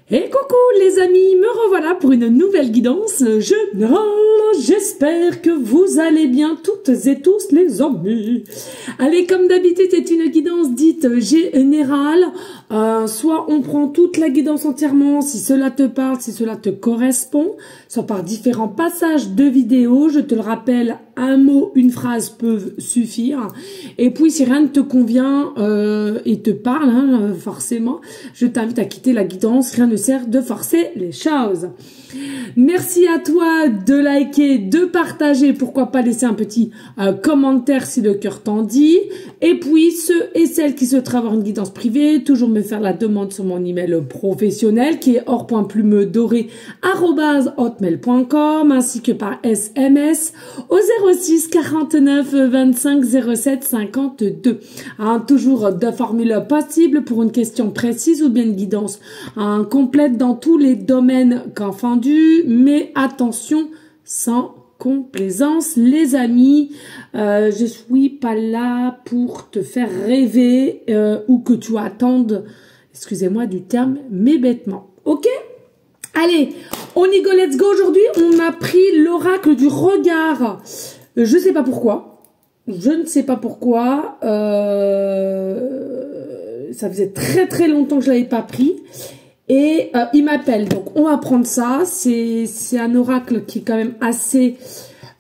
Et coucou les amis, me revoilà pour une nouvelle guidance générale. J'espère que vous allez bien toutes et tous les amis. Allez, comme d'habitude, c'est une guidance dite générale. Soit on prend toute la guidance entièrement si cela te parle, si cela te correspond, soit par différents passages de vidéo. Je te le rappelle, un mot, une phrase peuvent suffire. Et puis si rien ne te convient et te parle, forcément, je t'invite à quitter la guidance. Rien ne sert de forcer les choses. Merci à toi de liker, de partager, pourquoi pas laisser un petit commentaire si le cœur t'en dit. Et puis ceux et celles qui souhaiteraient avoir une guidance privée, toujours me faire la demande sur mon email professionnel qui est or.plumedoré@hotmail.com ainsi que par SMS au 06 49 25 07 52. Toujours deux formules possibles pour une question précise ou bien une guidance complète dans tous les domaines confondus, mais attention, sans complaisance les amis, je suis pas là pour te faire rêver ou que tu attendes, excusez-moi du terme, mes bêtements, ok? Allez, on y go, let's go. Aujourd'hui, on a pris l'oracle du regard. Je sais pas pourquoi. Je ne sais pas pourquoi. Ça faisait très longtemps que je l'avais pas pris. Et il m'appelle. Donc, on va prendre ça. C'est un oracle qui est quand même assez...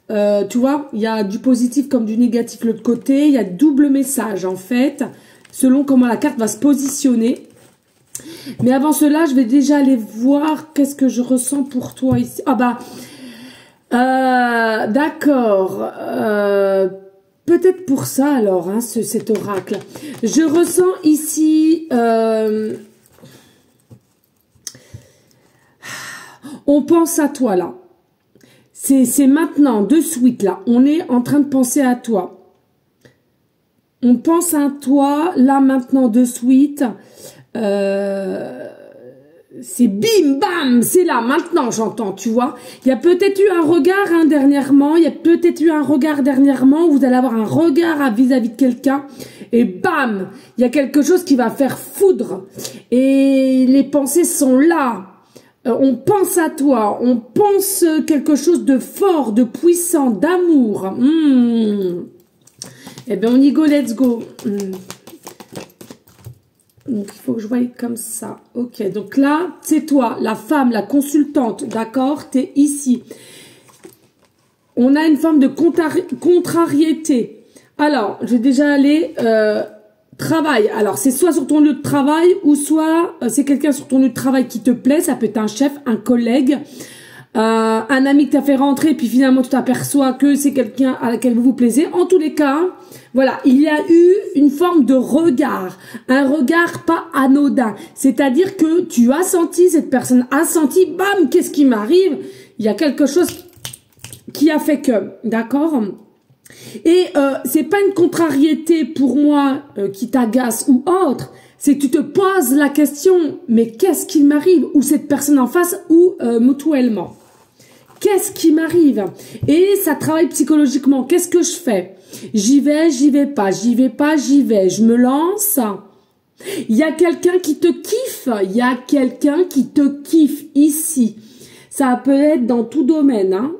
tu vois, il y a du positif comme du négatif de l'autre côté. Il y a double message, en fait, selon comment la carte va se positionner. Mais avant cela, je vais déjà aller voir qu'est-ce que je ressens pour toi ici. Ah bah, d'accord. Peut-être pour ça alors, hein, cet oracle. Je ressens ici... on pense à toi là. C'est maintenant, de suite là. On est en train de penser à toi. On pense à toi là maintenant de suite. C'est bim bam, c'est là maintenant, j'entends, tu vois. Il y a peut-être eu un regard dernièrement, il y a peut-être eu un regard dernièrement où vous allez avoir un regard vis-à-vis de quelqu'un et bam, il y a quelque chose qui va faire foudre et les pensées sont là. On pense à toi, on pense quelque chose de fort, de puissant, d'amour. Eh bien, on y go, let's go. Donc, il faut que je voie comme ça. Ok, donc là, c'est toi, la femme, la consultante, d'accord? Tu es ici. On a une forme de contrariété. Alors, je vais déjà aller... travail. Alors, c'est soit sur ton lieu de travail ou soit c'est quelqu'un sur ton lieu de travail qui te plaît. Ça peut être un chef, un collègue, un ami que tu as fait rentrer puis finalement tu t'aperçois que c'est quelqu'un à laquelle vous vous plaisez. En tous les cas... Voilà, il y a eu une forme de regard, un regard pas anodin. C'est-à-dire que tu as senti, cette personne a senti, bam, qu'est-ce qui m'arrive? Il y a quelque chose qui a fait que, d'accord? Et c'est pas une contrariété pour moi qui t'agace ou autre. C'est que tu te poses la question, mais qu'est-ce qui m'arrive? Ou cette personne en face ou mutuellement. Qu'est-ce qui m'arrive? Et ça travaille psychologiquement. Qu'est-ce que je fais? J'y vais pas, j'y vais pas, j'y vais. Je me lance. Il y a quelqu'un qui te kiffe. Il y a quelqu'un qui te kiffe ici. Ça peut être dans tout domaine, hein.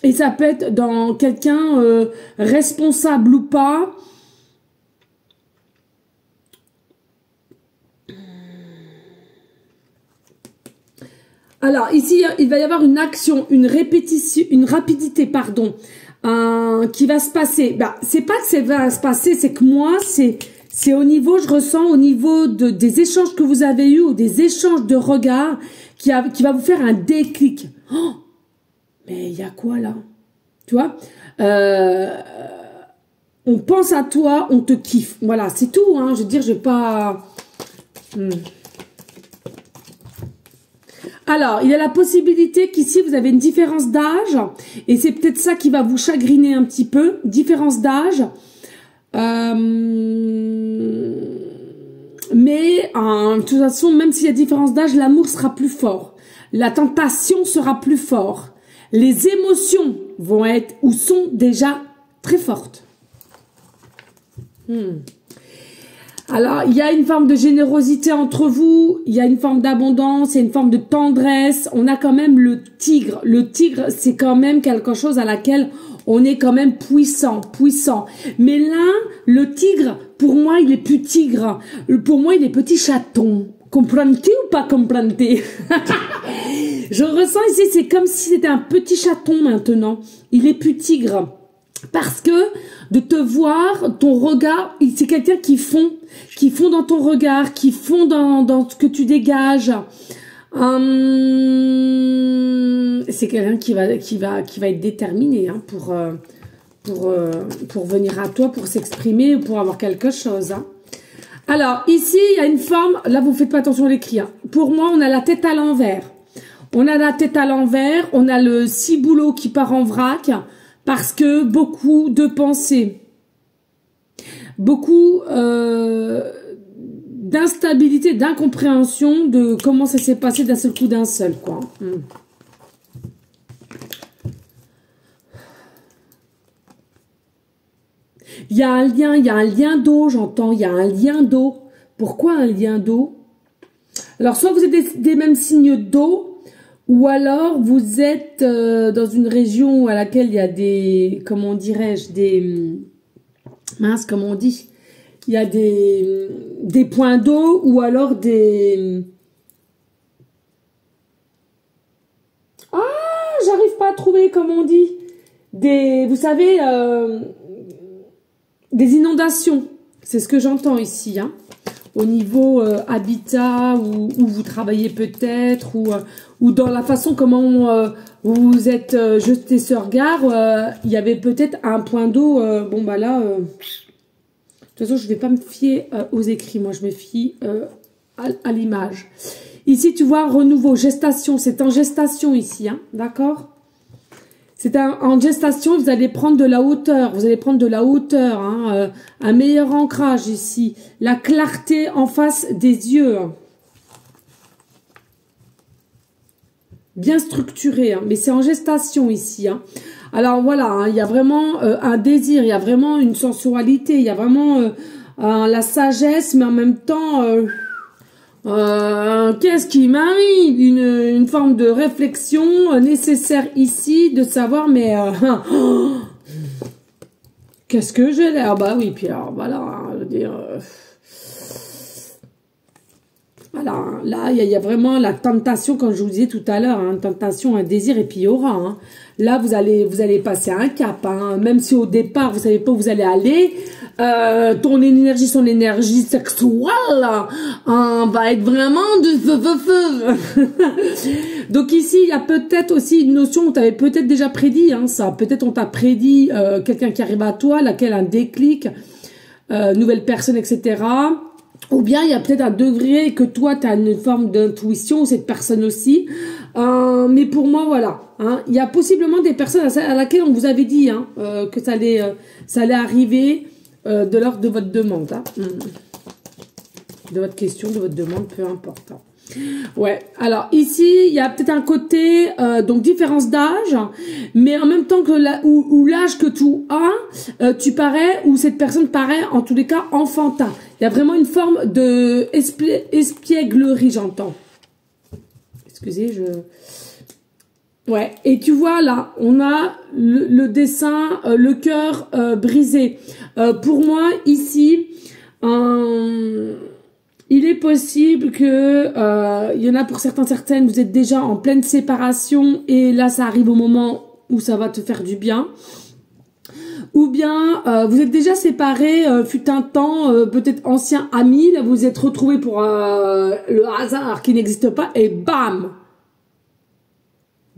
Et ça peut être dans quelqu'un responsable ou pas. Alors, ici, il va y avoir une action, une répétition, une rapidité, pardon, qui va se passer. Bah, c'est pas que ça va se passer, c'est que moi, c'est au niveau, je ressens au niveau des échanges que vous avez eus ou des échanges de regards qui va vous faire un déclic. Oh, mais il y a quoi là? Tu vois? On pense à toi, on te kiffe. Voilà, c'est tout, hein. Je veux dire, je vais pas... Alors, il y a la possibilité qu'ici, vous avez une différence d'âge. Et c'est peut-être ça qui va vous chagriner un petit peu. Différence d'âge. Mais, de toute façon, même s'il y a différence d'âge, l'amour sera plus fort. La tentation sera plus forte. Les émotions vont être ou sont déjà très fortes. Alors, il y a une forme de générosité entre vous, il y a une forme d'abondance, il y a une forme de tendresse. On a quand même le tigre. Le tigre, c'est quand même quelque chose à laquelle on est quand même puissant, puissant. Mais là, le tigre, pour moi, il est plus tigre. Pour moi, il est petit chaton. Comprends-tu ou pas comprends-tu? Je ressens ici, c'est comme si c'était un petit chaton maintenant. Il est plus tigre. Parce que de te voir, ton regard, c'est quelqu'un qui fond dans ton regard, qui fond dans ce que tu dégages. C'est quelqu'un qui va être déterminé hein, pour venir à toi, pour s'exprimer ou pour avoir quelque chose. Hein. Alors ici, il y a une forme. Là, vous faites pas attention à l'écrit. Hein. Pour moi, on a la tête à l'envers. On a la tête à l'envers. On a le ciboulot qui part en vrac. Parce que beaucoup de pensées, beaucoup d'instabilité, d'incompréhension de comment ça s'est passé d'un seul coup d'un seul, quoi. Il y a un lien d'eau, j'entends, il y a un lien d'eau. Pourquoi un lien d'eau? Alors, soit vous êtes des mêmes signes d'eau, ou alors, vous êtes dans une région à laquelle il y a des, comment dirais-je, des, mince, comment on dit, il y a des points d'eau ou alors des, j'arrive pas à trouver, comment on dit, des, vous savez, des inondations. C'est ce que j'entends ici, hein. Au niveau habitat, où vous travaillez peut-être, ou dans la façon comment vous êtes jeté ce regard, il y avait peut-être un point d'eau. Bon, bah là, de toute façon, je ne vais pas me fier aux écrits. Moi, je me fie à l'image. Ici, tu vois, renouveau, gestation. C'est en gestation ici, hein, d'accord? C'est en gestation, vous allez prendre de la hauteur. Vous allez prendre de la hauteur, hein, un meilleur ancrage ici. La clarté en face des yeux. Hein. Bien structuré, hein, mais c'est en gestation ici. Hein. Alors voilà, hein, il y a vraiment un désir, il y a vraiment une sensualité, il y a vraiment la sagesse, mais en même temps... qu'est-ce qui m'arrive? Une forme de réflexion nécessaire ici, de savoir, mais qu'est-ce que j'ai là? Ah bah oui, puis alors voilà, hein, je veux dire, voilà, là il y a vraiment la tentation, comme je vous disais tout à l'heure, hein, tentation, un désir, et puis il y aura. Hein. Là, vous allez passer un cap, hein, même si au départ vous savez pas où vous allez aller. Ton énergie, son énergie sexuelle va être vraiment de feu. Donc ici, il y a peut-être aussi une notion, on t'avait peut-être déjà prédit hein, ça. Peut-être on t'a prédit quelqu'un qui arrive à toi, laquelle un déclic, nouvelle personne, etc. Ou bien il y a peut-être un degré que toi, tu as une forme d'intuition, cette personne aussi. Mais pour moi, voilà. Hein, il y a possiblement des personnes à laquelle on vous avait dit hein, que ça allait arriver. De l'ordre de votre demande, hein. De votre question, de votre demande, peu importe. Hein. Ouais, alors ici, il y a peut-être un côté, donc différence d'âge, mais en même temps que l'âge que tu as, tu parais, ou cette personne paraît, en tous les cas, enfantin. Il y a vraiment une forme de espièglerie, j'entends. Excusez, Ouais, et tu vois là, on a le dessin, le cœur brisé. Pour moi, ici, il est possible que, il y en a pour certaines, vous êtes déjà en pleine séparation et là, ça arrive au moment où ça va te faire du bien. Ou bien, vous êtes déjà séparés, fut un temps, peut-être anciens amis, là, vous vous êtes retrouvés pour le hasard qui n'existe pas et bam!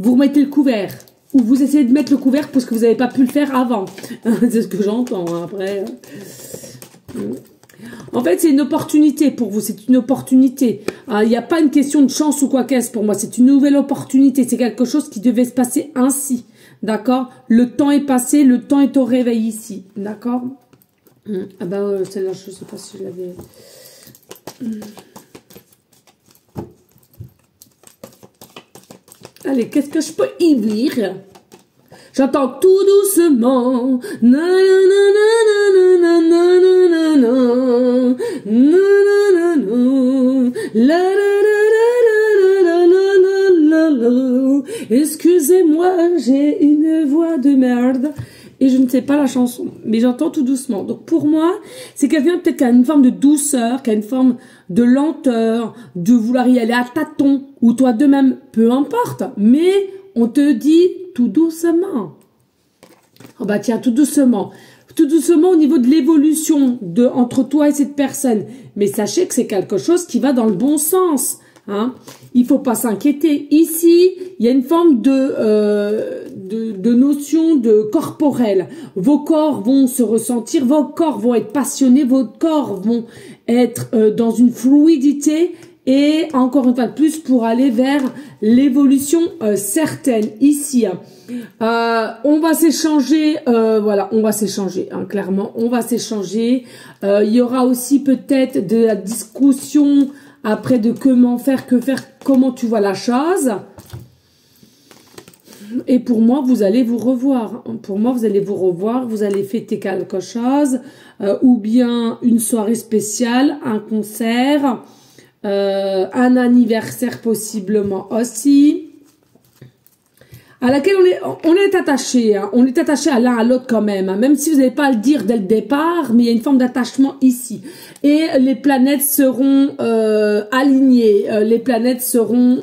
Vous remettez le couvert. Ou vous essayez de mettre le couvert parce que vous n'avez pas pu le faire avant. C'est ce que j'entends hein, après. En fait, c'est une opportunité pour vous. C'est une opportunité. Il n'y a pas une question de chance ou quoi qu'est-ce pour moi. C'est une nouvelle opportunité. C'est quelque chose qui devait se passer ainsi. D'accord? Le temps est passé. Le temps est au réveil ici. D'accord? Ah ben, celle-là, je ne sais pas si je l'avais... Allez, qu'est-ce que je peux y dire? J'entends tout doucement. Na na na na na na na na na na na la la la la la la la. Excusez-moi, j'ai une voix de merde. Et je ne sais pas la chanson, mais j'entends tout doucement. Donc pour moi, c'est quelqu'un peut-être qui a une forme de douceur, qui a une forme de lenteur, de vouloir y aller à tâtons, ou toi de même, peu importe. Mais on te dit tout doucement. Oh bah tiens, tout doucement. Tout doucement au niveau de l'évolution entre toi et cette personne. Mais sachez que c'est quelque chose qui va dans le bon sens. Hein. Il faut pas s'inquiéter. Ici, il y a une forme de notion de corporelle. Vos corps vont se ressentir, vos corps vont être passionnés, vos corps vont être dans une fluidité et encore une fois de plus pour aller vers l'évolution certaine. Ici, on va s'échanger, voilà, on va s'échanger, hein, clairement, on va s'échanger. Il y aura aussi peut-être de la discussion après de comment faire, que faire, comment tu vois la chose. Et pour moi, vous allez vous revoir. Pour moi, vous allez vous revoir, vous allez fêter quelque chose, ou bien une soirée spéciale, un concert, un anniversaire possiblement aussi, à laquelle on est attaché, hein. On est attaché à l'un à l'autre quand même, hein. Même si vous n'allez pas à le dire dès le départ, mais il y a une forme d'attachement ici. Et les planètes seront alignées, les planètes seront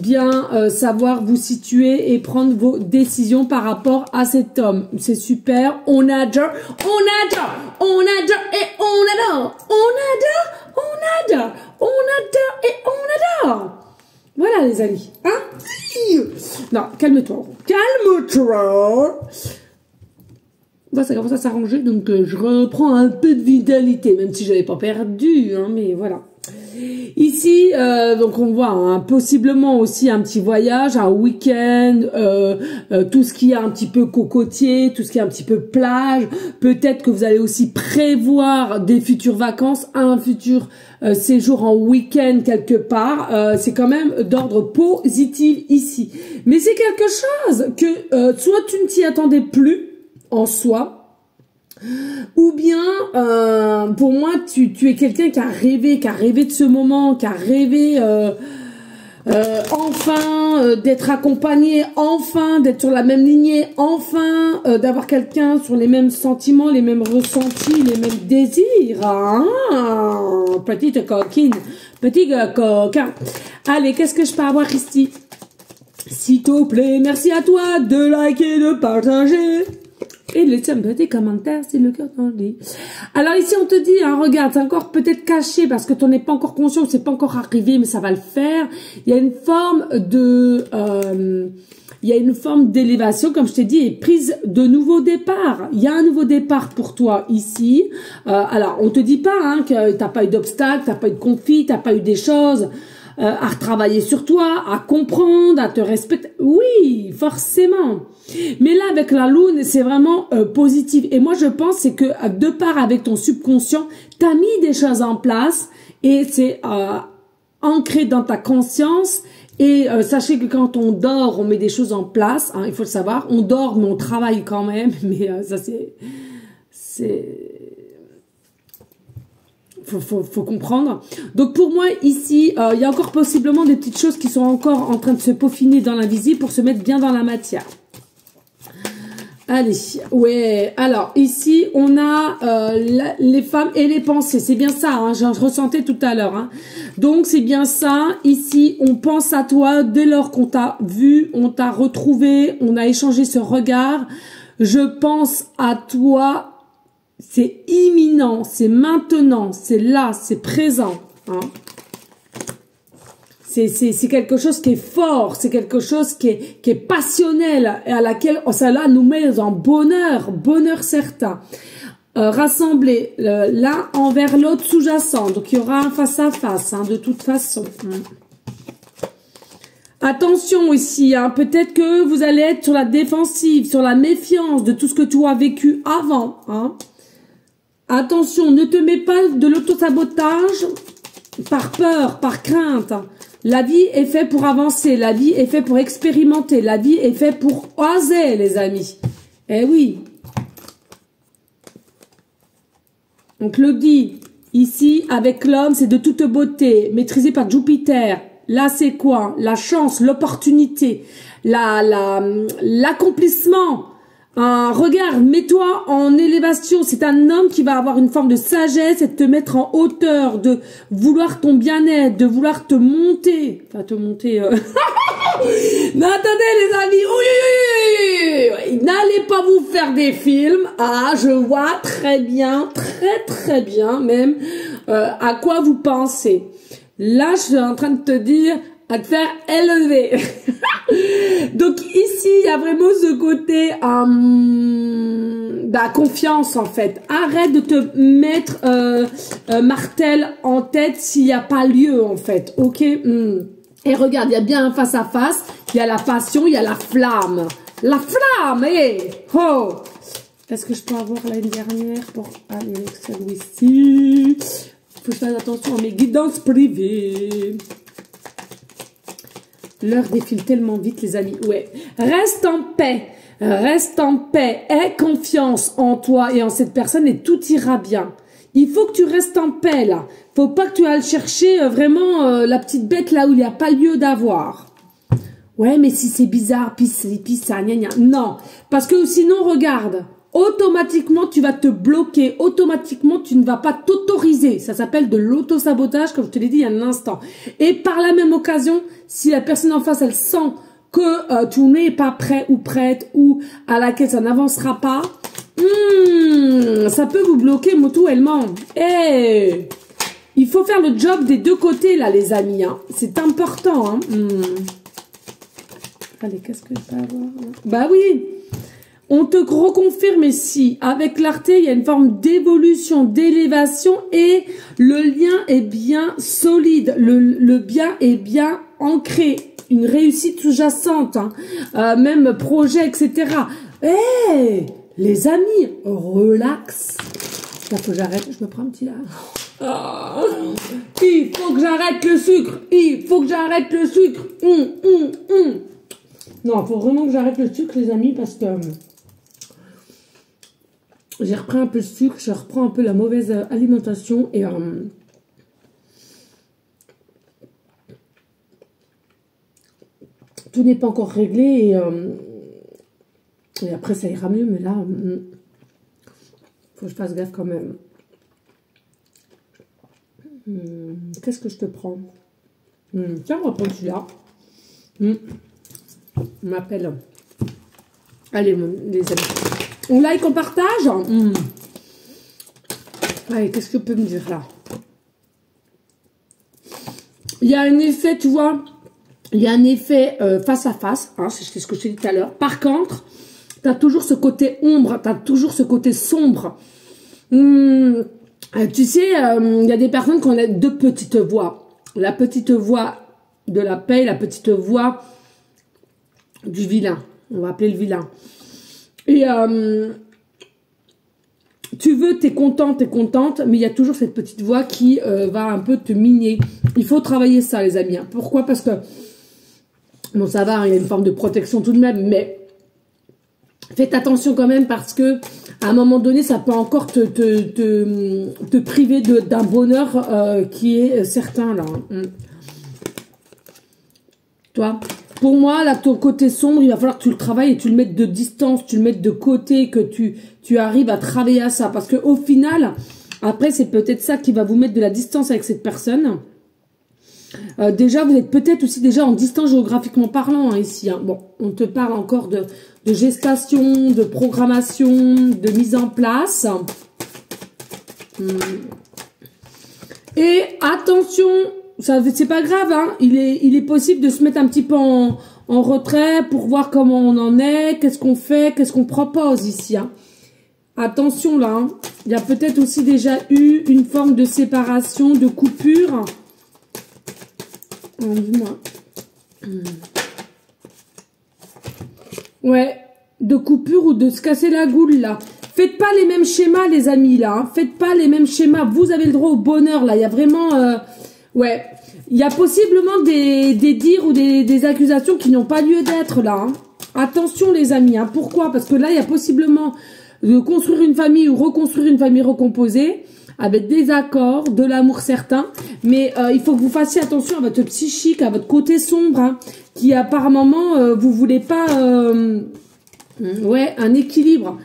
bien savoir vous situer et prendre vos décisions par rapport à cet homme. C'est super, on adore, on adore, on adore et on adore, on adore, on adore, on adore et on adore. Voilà les amis, hein? Non, calme-toi, calme-toi. Voilà, ça commence à s'arranger, donc je reprends un peu de vitalité, même si je n'avais pas perdu, hein, mais voilà. Ici, donc on voit hein, possiblement aussi un petit voyage, un week-end, tout ce qui est un petit peu cocotier, tout ce qui est un petit peu plage. Peut-être que vous allez aussi prévoir des futures vacances, un futur séjour en week-end quelque part. C'est quand même d'ordre positif ici. Mais c'est quelque chose que soit tu ne t'y attendais plus en soi, ou bien, pour moi, tu es quelqu'un qui a rêvé de ce moment, qui a rêvé enfin d'être accompagné, enfin d'être sur la même lignée, enfin d'avoir quelqu'un sur les mêmes sentiments, les mêmes ressentis, les mêmes désirs. Ah, petite coquine, petit coquin. Allez, qu'est-ce que je peux avoir ici? S'il te plaît, merci à toi de liker, de partager. Et laissez un petit commentaire si le cœur t'en dit. Alors ici on te dit, hein, regarde, c'est encore peut-être caché parce que tu n'es pas encore conscient, c'est pas encore arrivé, mais ça va le faire. Il y a une forme de, il y a une forme d'élévation, comme je t'ai dit, et prise de nouveau départ. Il y a un nouveau départ pour toi ici. Alors on te dit pas hein, que t'as pas eu d'obstacles, t'as pas eu de conflits, t'as pas eu des choses à retravailler sur toi, à comprendre, à te respecter. Oui, forcément. Mais là, avec la lune, c'est vraiment positif. Et moi, je pense c'est que de part avec ton subconscient, tu as mis des choses en place et c'est ancré dans ta conscience. Et sachez que quand on dort, on met des choses en place. Hein, il faut le savoir. On dort, mais on travaille quand même. Mais ça, faut comprendre. Donc pour moi ici, il y a encore possiblement des petites choses qui sont encore en train de se peaufiner dans l'invisible pour se mettre bien dans la matière. Allez, ouais. Alors ici on a les femmes et les pensées. C'est bien ça. Hein, je ressentais tout à l'heure. Hein. Donc c'est bien ça. Ici on pense à toi dès lors qu'on t'a vu, on t'a retrouvé, on a échangé ce regard. Je pense à toi. C'est imminent, c'est maintenant, c'est là, c'est présent. Hein. C'est quelque chose qui est fort, c'est quelque chose qui est passionnel et à laquelle cela nous met en bonheur certain. Rassemblés l'un envers l'autre sous-jacent. Donc il y aura un face-à-face hein, de toute façon. Attention ici, hein, peut-être que vous allez être sur la défensive, sur la méfiance de tout ce que tu as vécu avant. Hein. Attention, ne te mets pas de l'auto-sabotage par peur, par crainte. La vie est faite pour avancer, la vie est faite pour expérimenter, la vie est faite pour oser, les amis. Eh oui. Donc le dit, ici, avec l'homme, c'est de toute beauté, maîtrisé par Jupiter. Là, c'est quoi? La chance, l'opportunité, l'accomplissement. Regarde, mets-toi en élévation. C'est un homme qui va avoir une forme de sagesse et de te mettre en hauteur, de vouloir ton bien-être, de vouloir te monter. Enfin, te monter... Mais attendez, les amis, oui, n'allez pas vous faire des films. Ah, je vois très bien, très bien même, à quoi vous pensez. Là, je suis en train de te dire... à te faire élever. Donc ici, il y a vraiment ce côté la confiance en fait. Arrête de te mettre martel en tête s'il n'y a pas lieu en fait. Ok. Et regarde, il y a bien un face à face. Il y a la passion, il y a la flamme. La flamme, oh. Est-ce que je peux avoir l'année dernière pour aller celui-ci? Faut que je fasse attention à mes guidances privées. L'heure défile tellement vite, les amis. Ouais. Reste en paix. Reste en paix. Aie confiance en toi et en cette personne et tout ira bien. Il faut que tu restes en paix, là. Faut pas que tu ailles chercher vraiment la petite bête là où il n'y a pas lieu d'avoir. Ouais, mais si c'est bizarre, pis ça, gna gna. Non. Parce que sinon, regarde. Automatiquement, tu vas te bloquer. Automatiquement, tu ne vas pas t'autoriser. Ça s'appelle de l'autosabotage, comme je te l'ai dit il y a un instant. Et par la même occasion, si la personne en face, elle sent que tu n'es pas prêt ou prête ou à laquelle ça n'avancera pas, ça peut vous bloquer mutuellement. Et il faut faire le job des deux côtés, là, les amis. Hein. C'est important. Hein. Allez, qu'est-ce que je peux avoir là? Bah oui. On te reconfirme ici, avec l'arté, il y a une forme d'évolution, d'élévation et le lien est bien solide, le bien est bien ancré, une réussite sous-jacente, hein. Même projet, etc. Hey, les amis, relax. Là, faut que j'arrête, je me prends un petit là. Oh, il faut que j'arrête le sucre, il faut que j'arrête le sucre. Non, il faut vraiment que j'arrête le sucre, les amis, parce que... j'ai repris un peu de sucre, je reprends un peu la mauvaise alimentation et tout n'est pas encore réglé et après ça ira mieux, mais là, faut que je fasse gaffe quand même. Qu'est-ce que je te prends? Tiens, on va prendre celui-là. On m'appelle. Allez, les amis. On like, on partage. Allez, qu'est-ce que tu peux me dire là? Il y a un effet, tu vois, il y a un effet face à face. Hein, c'est ce que je t'ai dit tout à l'heure. Par contre, tu as toujours ce côté ombre, tu as toujours ce côté sombre. Tu sais, il y a des personnes qui ont deux petites voix. La petite voix de la paix, la petite voix du vilain. On va appeler le vilain. Et tu veux, t'es contente, mais il y a toujours cette petite voix qui va un peu te miner. Il faut travailler ça, les amis. Hein. Pourquoi? Parce que, bon, ça va, il y a une forme de protection tout de même, mais faites attention quand même parce que à un moment donné, ça peut encore te priver d'un bonheur qui est certain, là. Hein. Toi? Pour moi, là, ton côté sombre, il va falloir que tu le travailles et tu le mettes de distance, tu le mettes de côté, que tu arrives à travailler à ça. Parce que au final, après, c'est peut-être ça qui va vous mettre de la distance avec cette personne. Déjà, vous êtes peut-être aussi déjà en distance géographiquement parlant, hein, ici. Hein. Bon, on te parle encore de gestation, de programmation, de mise en place. Et attention... c'est pas grave, hein. Il est possible de se mettre un petit peu en retrait pour voir comment on en est, qu'est-ce qu'on fait, qu'est-ce qu'on propose ici. Hein. Attention là, hein. Il y a peut-être aussi déjà eu une forme de séparation, de coupure. Dis-moi. Ouais, de coupure ou de se casser la goule là. Faites pas les mêmes schémas, les amis là. Hein. Faites pas les mêmes schémas. Vous avez le droit au bonheur là. Il y a vraiment... ouais, Il y a possiblement des dires ou des accusations qui n'ont pas lieu d'être là. Hein. Attention les amis, hein. Pourquoi? Parce que là, il y a possiblement de construire une famille ou reconstruire une famille recomposée avec des accords, de l'amour certain. Mais il faut que vous fassiez attention à votre psychique, à votre côté sombre, hein, qui apparemment, vous voulez pas... ouais, un équilibre.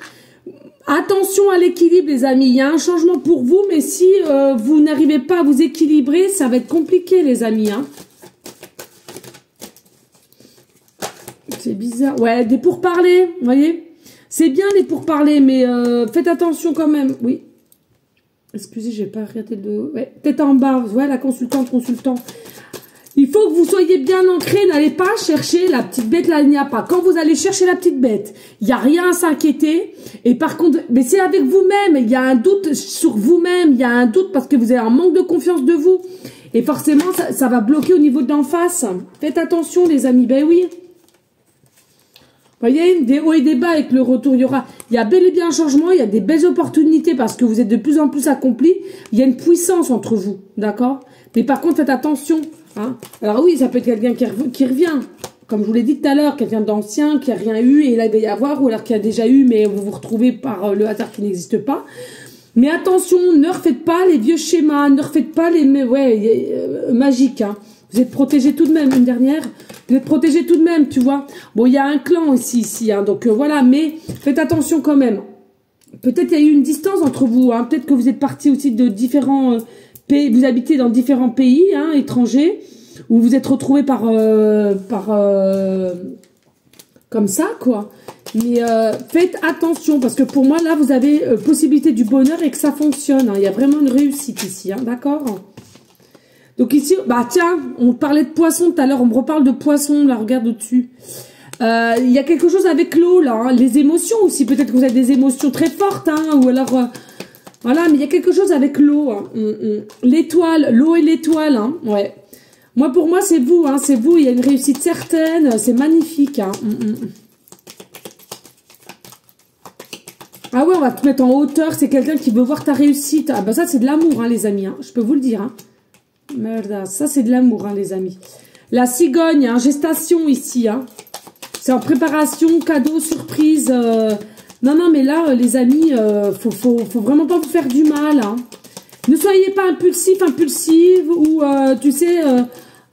Attention à l'équilibre les amis, il y a un changement pour vous, mais si vous n'arrivez pas à vous équilibrer, ça va être compliqué les amis. Hein. C'est bizarre. Ouais, des pourparlers, vous voyez. C'est bien les pourparlers, mais faites attention quand même. Oui. Excusez, j'ai pas regardé le... Ouais, tête en bas, ouais, la consultante, consultant. Il faut que vous soyez bien ancré, n'allez pas chercher la petite bête, là il n'y a pas. Quand vous allez chercher la petite bête, il n'y a rien à s'inquiéter. Et par contre, mais c'est avec vous-même, il y a un doute sur vous-même, il y a un doute parce que vous avez un manque de confiance de vous. Et forcément, ça va bloquer au niveau d'en face. Faites attention les amis, ben oui. Vous voyez, des hauts et des bas avec le retour, il y a bel et bien un changement, il y a des belles opportunités parce que vous êtes de plus en plus accomplis. Il y a une puissance entre vous, d'accord? Mais par contre, faites attention. Hein. Alors oui, ça peut être quelqu'un qui revient, comme je vous l'ai dit tout à l'heure, quelqu'un d'ancien qui a rien eu et là il va y avoir, ou alors qui a déjà eu mais vous vous retrouvez par le hasard qui n'existe pas. Mais attention, ne refaites pas les vieux schémas, ne refaites pas les magiques. Hein. Vous êtes protégés tout de même, une dernière, vous êtes protégés tout de même, tu vois. Bon, il y a un clan ici, hein, donc voilà, mais faites attention quand même. Peut-être il y a eu une distance entre vous, hein, peut-être que vous êtes partis aussi de différents... vous habitez dans différents pays hein, étrangers où vous êtes retrouvés comme ça quoi. Mais faites attention parce que pour moi là vous avez possibilité du bonheur et que ça fonctionne. Hein. Il y a vraiment une réussite ici, hein, d'accord. Donc ici, bah tiens, on parlait de poisson tout à l'heure, on me reparle de poisson là, regarde au-dessus. Il y a quelque chose avec l'eau là, hein, les émotions aussi. Peut-être que vous avez des émotions très fortes, hein, ou alors. Voilà, mais il y a quelque chose avec l'eau. Hein. L'étoile, l'eau et l'étoile. Hein. Ouais. Moi, pour moi, c'est vous. Hein. C'est vous. Il y a une réussite certaine. C'est magnifique. Hein. Ah ouais, on va te mettre en hauteur. C'est quelqu'un qui veut voir ta réussite. Ah bah ça, c'est de l'amour, hein, les amis. Hein. Je peux vous le dire. Hein. Merde, ça, c'est de l'amour, hein, les amis. La cigogne, hein, gestation ici. Hein. C'est en préparation, cadeau, surprise. Non, non, mais là, les amis, faut vraiment pas vous faire du mal. Hein. Ne soyez pas impulsif, impulsive ou, tu sais,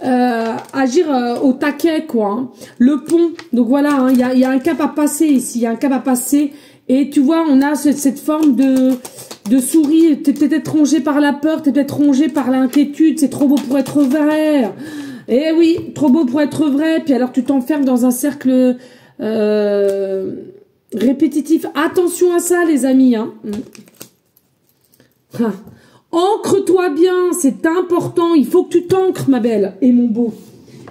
agir au taquet, quoi. Hein. Le pont, donc voilà, hein, y a un cap à passer ici, il y a un cap à passer. Et tu vois, on a cette forme de souris. T'es peut-être rongé par la peur, t'es peut-être rongé par l'inquiétude. C'est trop beau pour être vrai. Eh oui, trop beau pour être vrai. Puis alors, tu t'enfermes dans un cercle... répétitif. Attention à ça, les amis. Hein. Ancre-toi bien, c'est important. Il faut que tu t'ancres, ma belle et mon beau.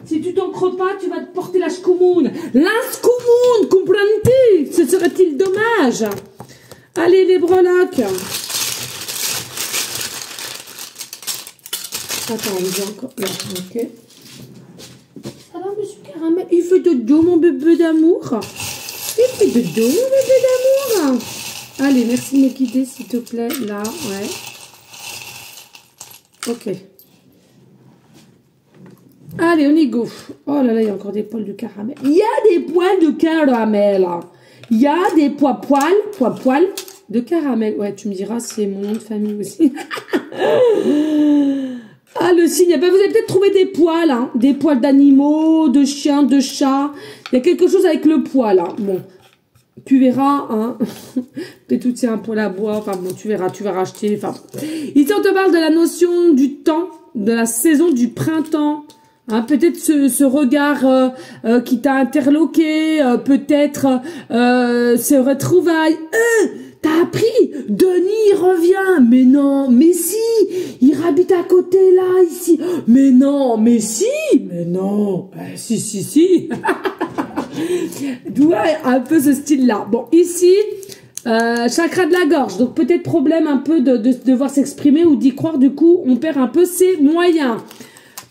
Si tu t'ancres pas, tu vas te porter la scoumoune. La scoumoune, comprends-tu? Ce serait-il dommage? Allez, les breloques. Attends, on est encore là. Ok. Alors, monsieur Caramel, il fait de dos, mon bébé d'amour. Il fait de dos, mon bébé d'amour. Allez, merci de me guider, s'il te plaît. Là, ouais. Ok. Allez, on y go. Oh là là, il y a encore des poils de caramel. Il y a des poils de caramel. Il y a des poils de caramel. Ouais, tu me diras, c'est mon nom de famille aussi. Ah, le signe. Ben, vous avez peut-être trouvé des poils, hein. Des poils d'animaux, de chiens, de chats. Il y a quelque chose avec le poil, hein. Bon, tu verras, hein. Peut-être tout c'est un poil à bois. Enfin bon, tu verras acheter. Enfin, ici, on te parle de la notion du temps, de la saison du printemps. Hein, peut-être ce regard qui t'a interloqué, peut-être ce retrouvailles. T'as appris, Denis revient. Mais non, mais si, il habite à côté là, ici. Mais non, mais si, mais non. Si. Ouais, un peu ce style-là. Bon, ici, chakra de la gorge. Donc peut-être problème un peu de devoir s'exprimer ou d'y croire. Du coup, on perd un peu ses moyens.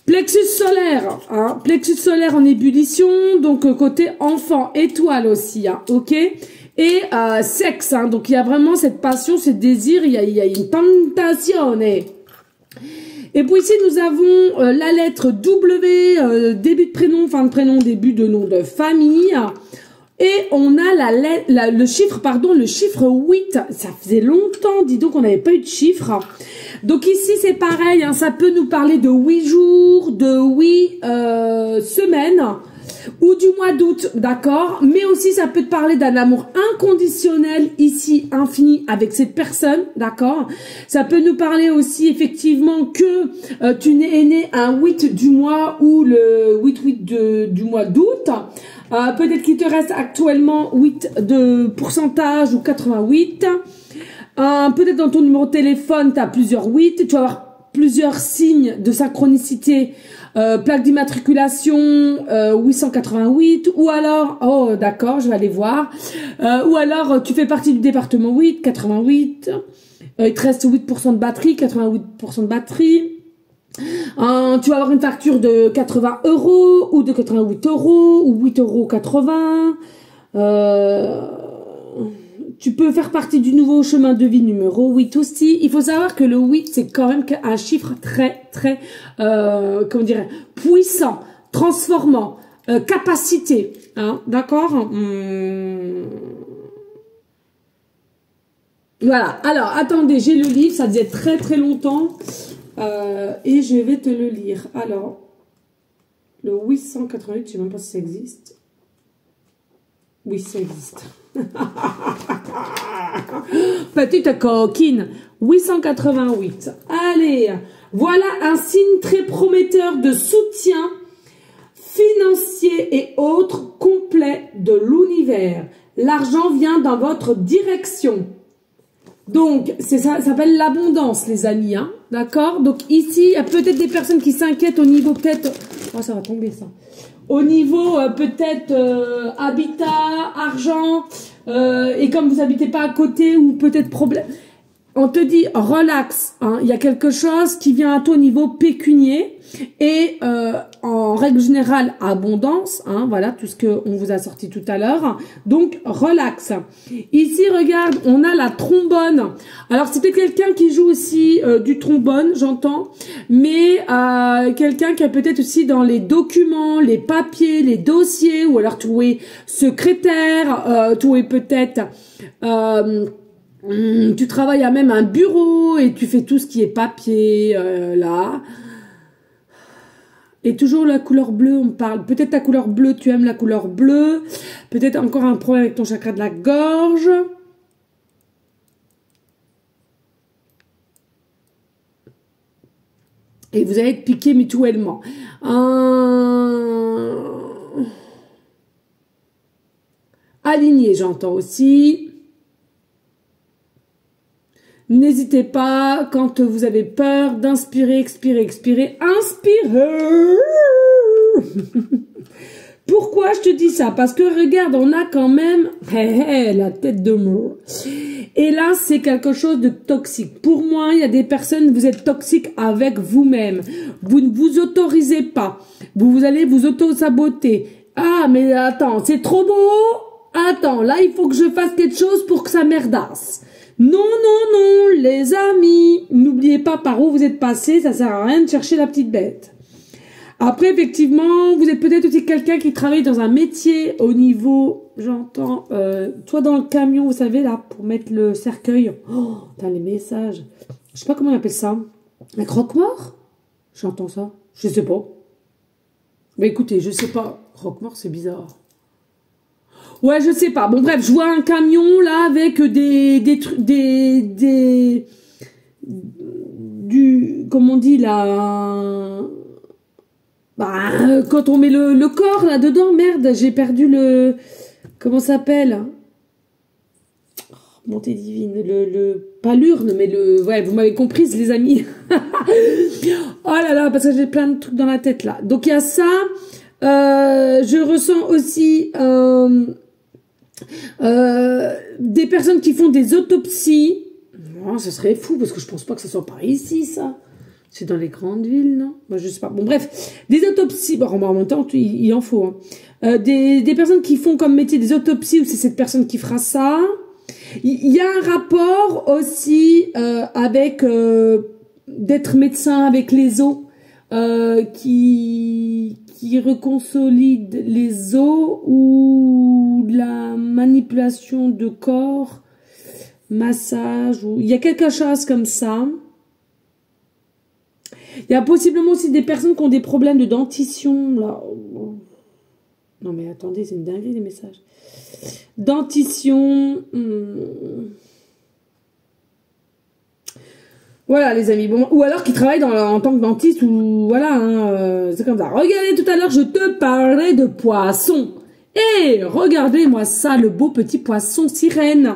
Plexus solaire, hein, plexus solaire en ébullition, donc côté enfant, étoile aussi, hein, ok. Et sexe, hein, donc il y a vraiment cette passion, ce désir, il y a une tentation. Et puis ici, nous avons la lettre W, début de prénom, fin de prénom, début de nom de famille. Et on a le chiffre 8. Ça faisait longtemps, dis donc, on n'avait pas eu de chiffre. Donc ici, c'est pareil, hein, ça peut nous parler de 8 jours, de 8 semaines, ou du mois d'août, d'accord? Mais aussi, ça peut te parler d'un amour inconditionnel, ici, infini, avec cette personne, d'accord? Ça peut nous parler aussi, effectivement, que tu es né un 8 du mois ou le 8 du mois d'août. Peut-être qu'il te reste actuellement 8 de pourcentage ou 88. Peut-être dans ton numéro de téléphone, tu as plusieurs 8. Tu vas avoir plusieurs signes de synchronicité. Plaque d'immatriculation 888. Ou alors, oh d'accord, je vais aller voir. Ou alors, tu fais partie du département 8, 88. Il te reste 8% de batterie, 88% de batterie. Tu vas avoir une facture de 80 € ou de 88 € ou 8,80 €. Tu peux faire partie du nouveau chemin de vie numéro 8 aussi. Il faut savoir que le 8, c'est quand même un chiffre très, très, comment dirais, puissant, transformant, capacité. Hein, d'accord? Voilà. Alors, attendez, j'ai le livre. Ça faisait très, très longtemps. Et je vais te le lire. Alors, le 888, je ne sais même pas si ça existe. Oui, ça existe. Petite coquine. 888. Allez, voilà un signe très prometteur de soutien financier et autres complet de l'univers. L'argent vient dans votre direction. Donc, ça s'appelle l'abondance, les amis, hein, d'accord? Donc, ici, il y a peut-être des personnes qui s'inquiètent au niveau peut-être... Oh, ça va tomber, ça. Au niveau, peut-être, habitat, argent, et comme vous habitez pas à côté, ou peut-être problème... On te dit, relax, hein, il y a quelque chose qui vient à toi au niveau pécunier, et en règle générale, abondance, hein, voilà, tout ce qu'on vous a sorti tout à l'heure. Donc, relax. Ici, regarde, on a la trombone. Alors, c'était quelqu'un qui joue aussi du trombone, j'entends, mais quelqu'un qui est peut-être aussi dans les documents, les papiers, les dossiers, ou alors tu es secrétaire, tu es peut-être... tu travailles à même un bureau et tu fais tout ce qui est papier, là. Et toujours la couleur bleue, on parle. Peut-être ta couleur bleue, tu aimes la couleur bleue. Peut-être encore un problème avec ton chakra de la gorge. Et vous allez être piqués mutuellement. Aligné, j'entends aussi. N'hésitez pas, quand vous avez peur, d'inspirer, expirer, expirer, inspirez. Pourquoi je te dis ça? Parce que regarde, on a quand même la tête de mort. Et là, c'est quelque chose de toxique. Pour moi, il y a des personnes, vous êtes toxiques avec vous-même. Vous ne vous autorisez pas. Vous allez vous auto-saboter. Ah, mais attends, c'est trop beau. Attends, là, il faut que je fasse quelque chose pour que ça merdasse. Non, non, non, les amis, n'oubliez pas par où vous êtes passé, ça sert à rien de chercher la petite bête. Après, effectivement, vous êtes peut-être aussi quelqu'un qui travaille dans un métier au niveau, j'entends, toi dans le camion, vous savez, là, pour mettre le cercueil. Oh, t'as les messages. Je sais pas comment on appelle ça. Un croque-mort? J'entends ça. Je sais pas. Mais écoutez, je sais pas. Croque-mort, c'est bizarre. Ouais, je sais pas. Bon, bref, je vois un camion, là, avec comment on dit, là, bah, quand on met le corps, là-dedans, merde, j'ai perdu comment ça s'appelle? Oh, montée divine, pas l'urne, mais ouais, vous m'avez comprise, les amis. Oh là là, parce que j'ai plein de trucs dans la tête, là. Donc, il y a ça. Je ressens aussi, des personnes qui font des autopsies. Non, ce serait fou parce que je pense pas que ce soit par ici, ça. C'est dans les grandes villes, non? Bah, je sais pas. Bon, bref, des autopsies. Bon, en même temps, il en faut. Hein. Des personnes qui font comme métier des autopsies, ou c'est cette personne qui fera ça. Il y a un rapport aussi avec d'être médecin avec les os, qui reconsolide les os, ou de la manipulation de corps, massage, ou il y a quelque chose comme ça. Il y a possiblement aussi des personnes qui ont des problèmes de dentition, là. Non mais attendez, c'est une dinguerie les messages. Dentition. Voilà les amis. Bon, ou alors qui travaillent en tant que dentiste, ou voilà, hein, c'est comme ça. Regardez, tout à l'heure je te parlais de poisson. Et regardez-moi ça, le beau petit poisson sirène.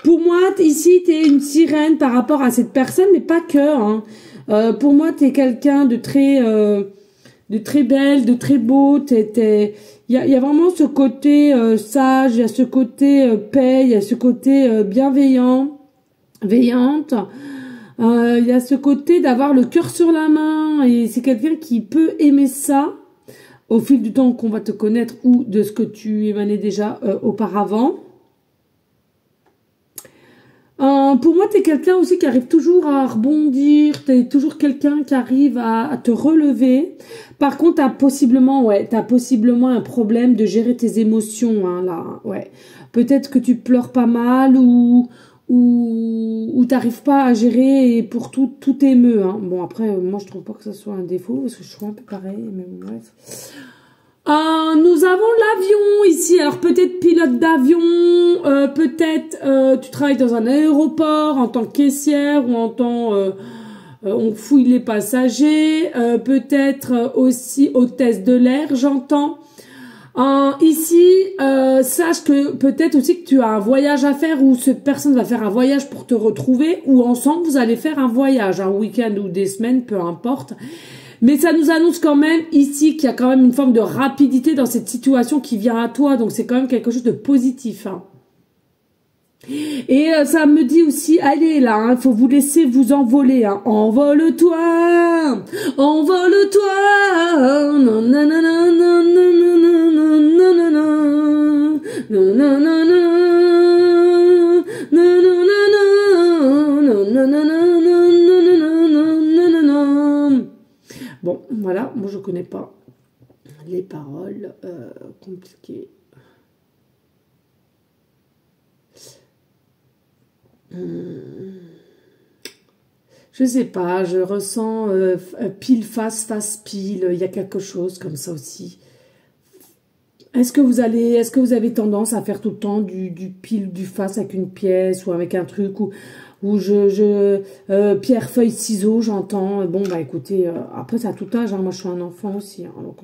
Pour moi, ici, tu es une sirène par rapport à cette personne, mais pas que. Hein. Pour moi, tu es quelqu'un de très belle, de très beau. Il y a vraiment ce côté sage, il y a ce côté paix, il y a ce côté veillante. Il y a ce côté d'avoir le cœur sur la main, et c'est quelqu'un qui peut aimer ça au fil du temps qu'on va te connaître, ou de ce que tu émanais déjà auparavant. Pour moi, tu es quelqu'un aussi qui arrive toujours à rebondir, tu es toujours quelqu'un qui arrive à te relever. Par contre, tu as possiblement un problème de gérer tes émotions, hein, là, ouais. Peut-être que tu pleures pas mal, ou t'arrives pas à gérer, et pour tout t'émeut, hein. Bon, après, moi, je trouve pas que ça soit un défaut, parce que je suis un peu pareil, mais bon, bref. Nous avons l'avion ici. Alors peut-être pilote d'avion, peut-être tu travailles dans un aéroport en tant que caissière, ou en tant on fouille les passagers, peut-être aussi hôtesse de l'air, j'entends. Ici, sache que peut-être aussi que tu as un voyage à faire, ou cette personne va faire un voyage pour te retrouver, ou ensemble vous allez faire un voyage, un week-end ou des semaines, peu importe. Mais ça nous annonce quand même ici qu'il y a quand même une forme de rapidité dans cette situation qui vient à toi. Donc c'est quand même quelque chose de positif. Hein. Et ça me dit aussi, allez là, il faut vous laisser vous envoler. Hein. Envole-toi, envole-toi. Bon, voilà, moi je connais pas les paroles compliquées. Je sais pas, je ressens pile face pile, il y a quelque chose comme ça aussi. Est-ce que vous avez tendance à faire tout le temps du pile, du face avec une pièce, ou avec un truc, ou pierre, feuille, ciseaux, j'entends. Bon, bah écoutez, après c'est à tout âge, hein, moi je suis un enfant aussi. Hein, donc,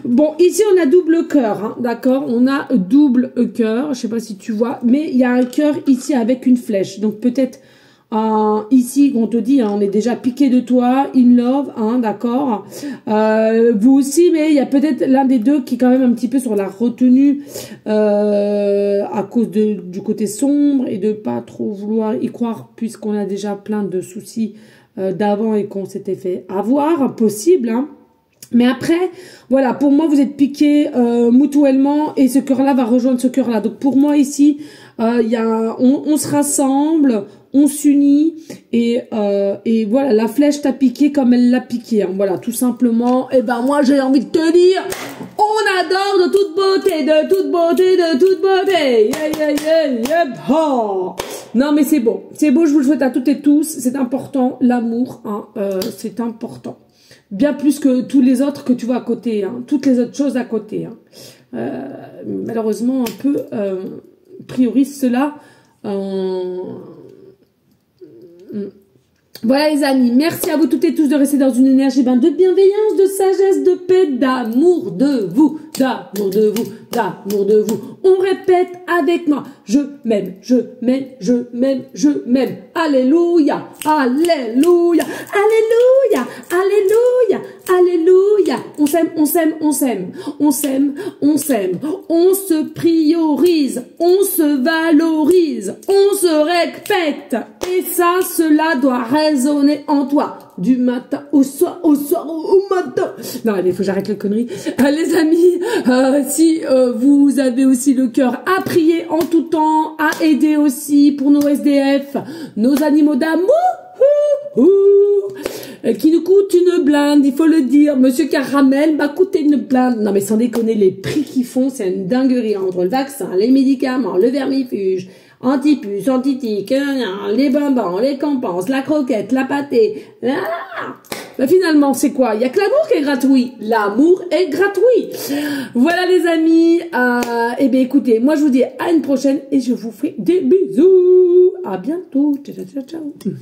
bon, ici on a double cœur, hein, d'accord. On a double cœur, je sais pas si tu vois, mais il y a un cœur ici avec une flèche. Donc peut-être ici on te dit, hein, on est déjà piqué de toi, in love, hein, d'accord. Vous aussi, mais il y a peut-être l'un des deux qui est quand même un petit peu sur la retenue à cause du côté sombre, et de pas trop vouloir y croire, puisqu'on a déjà plein de soucis d'avant, et qu'on s'était fait avoir, possible, hein. Mais après, voilà, pour moi, vous êtes piqués mutuellement, et ce cœur-là va rejoindre ce cœur-là. Donc pour moi ici, on se rassemble, on s'unit, et voilà, la flèche t'a piqué comme elle l'a piqué, hein, voilà, tout simplement. Et ben moi j'ai envie de te dire, on adore de toute beauté, de toute beauté, de toute beauté. Yeah, yeah, yeah, yeah. Oh. Non mais c'est beau, je vous le souhaite à toutes et tous, c'est important, l'amour, hein, c'est important. Bien plus que tous les autres que tu vois à côté, hein, toutes les autres choses à côté. Hein. Malheureusement, un peu priorise cela. Voilà les amis, merci à vous toutes et tous de rester dans une énergie de bienveillance, de sagesse, de paix, d'amour de vous, d'amour de vous, d'amour de vous. On répète avec moi, je m'aime, je m'aime, je m'aime, je m'aime. Alléluia, alléluia, alléluia, alléluia, alléluia. On s'aime, on s'aime, on s'aime, on s'aime, on s'aime. On se priorise, on se valorise, on se respecte. Et ça, cela doit résonner en toi. Du matin au soir au matin. Non, allez, faut que j'arrête les conneries. Les amis, si vous avez aussi le cœur à prier en tout temps, à aider aussi pour nos SDF, nos animaux d'amour, qui nous coûte une blinde, il faut le dire. Monsieur Caramel m'a coûté une blinde. Non mais sans déconner, les prix qu'ils font, c'est une dinguerie entre le vaccin, les médicaments, le vermifuge, antipuce, antitique, les bonbons, les compenses, la croquette, la pâtée. Ben finalement, c'est quoi? Il y a que l'amour qui est gratuit. L'amour est gratuit. Voilà les amis. Eh bien écoutez, moi je vous dis à une prochaine et je vous fais des bisous. À bientôt. Ciao, ciao, ciao.